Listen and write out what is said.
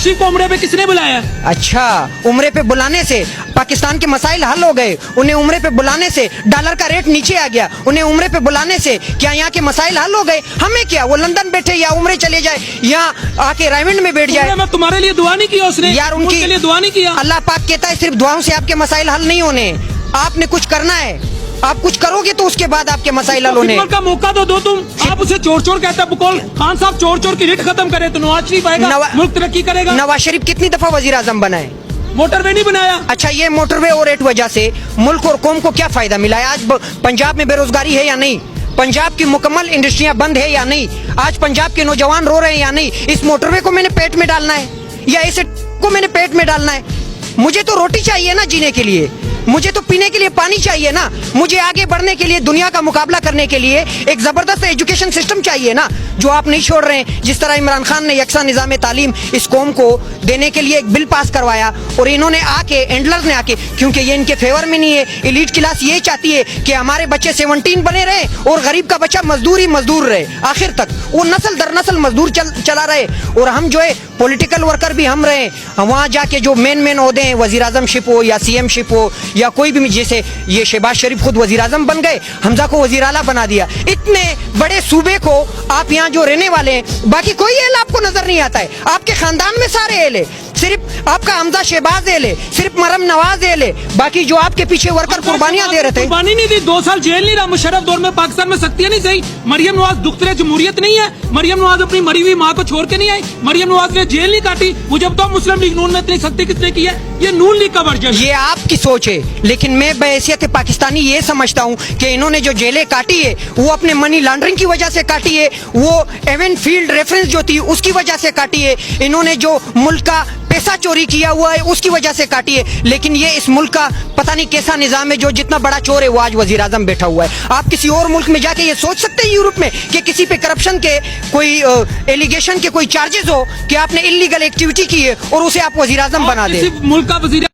शरीफ को उम्रे पे किसने बुलाया? अच्छा, उम्रे पे बुलाने से पाकिस्तान के मसाइल हल हो गए, उन्हें उम्रे पे बुलाने से डॉलर का रेट नीचे आ गया, उन्हें उम्रे पे बुलाने से क्या यहाँ के मसाइल हल हो गए? हमें क्या, वो लंदन बैठे या उम्रे चले जाए, यहाँ आके रायमंड में बैठ जाए। मैं तुम्हारे लिए दुआ नहीं किया उसने यार, उनके लिए दुआ नहीं किया। अल्लाह पाक कहता है सिर्फ दुआओं से आपके मसाइल हल नहीं होने, आपने कुछ करना है, आप कुछ करोगे तो उसके बाद आपके मसाइल हल होने। का मौका तो दो तुम। आप उसे चोर चोर कहते हैं, बकौल खान साहब चोर चोर की रिट खत्म करे तो नवाज शरीफ आएगा, मुल्क तरक्की करेगा। नवाज शरीफ कितनी दफा वजीर आजम बना है? मोटरवे नहीं बनाया। अच्छा, ये मोटरवे और रेट वजह से मुल्क और कौम को क्या फायदा मिला है? आज पंजाब में बेरोजगारी है या नहीं? पंजाब की मुकम्मल इंडस्ट्रियां बंद है या नहीं? आज पंजाब के नौजवान रो रहे हैं या नहीं? इस मोटरवे को मैंने पेट में डालना है या इस को मैंने पेट में डालना है? मुझे तो रोटी चाहिए ना जीने के लिए, मुझे तो पीने के लिए पानी चाहिए ना, मुझे आगे बढ़ने के लिए, दुनिया का मुकाबला करने के लिए एक जबरदस्त एजुकेशन सिस्टम चाहिए ना, जो आप नहीं छोड़ रहे हैं। जिस तरह इमरान खान ने यकसा निज़ाम तालीम इस कौम को देने के लिए एक बिल पास करवाया और इन्होंने आके, एंडलर्स ने आके, क्योंकि ये इनके फेवर में नहीं है, एलीट क्लास ये चाहती है कि हमारे बच्चे 17 बने रहे और गरीब का बच्चा मजदूर ही मजदूर रहे आखिर तक, वो नस्ल दर नस्ल मजदूर चला रहे। और हम जो है पॉलिटिकल वर्कर भी हम रहे, वहाँ जाके जो मेन ओहदे हैं, वजीर आजम शिप हो या CM शिप हो या कोई भी, जैसे ये शहबाज शरीफ खुद वजीर आजम बन गए, हमजा को वजीर आला बना दिया। इतने बड़े सूबे को आप यहाँ जो रहने वाले हैं, बाकी कोई एल आपको नजर नहीं आता है। आपके खानदान में सारे एल है, सिर्फ आपका हमजा शहबाज एल है, सिर्फ मरम नवाज एल है, बाकी जो आपके पीछे वर्कर कुर्बानियां दे रहे थे। कुर्बानी नहीं दी, 2 साल जेल नहीं रहा। मुशर्रफ दौर में पाकिस्तान में सख्तियां नहीं सही। मरियम नवाज दुख्तरे जमहूरियत नहीं है, मरियम नवाज अपनी मरी हुई माँ को छोड़ के नहीं आई, मरियम नवाज ने जेल नहीं काटी। मुझे बताओ मुस्लिम लीग नून में इतनी सख्ती किसने की है? ये नून लीग का वर्जन। ये आपकी सोच है, लेकिन मैं बहैसियत पाकिस्तानी ये समझता हूँ कि इन्होंने जो जेलें काटी है वो अपने मनी लॉन्ड्रिंग की वजह से काटी है, वो एवन फील्ड रेफरेंस जो थी उसकी वजह से काटी है, इन्होंने जो मुल्क का पैसा चोरी किया हुआ है उसकी वजह से काटी है। लेकिन ये इस मुल्क का पता नहीं कैसा निजाम है, जो जितना बड़ा चोर है वो आज वजीर आजम बैठा हुआ है। आप किसी और मुल्क में जाके ये सोच सकते हैं यूरोप में कि किसी पे करप्शन के कोई एलिगेशन के कोई चार्जेस हो कि आपने इलीगल एक्टिविटी की है और उसे आप वजीर आजम बना दे? मुल्क का वजीर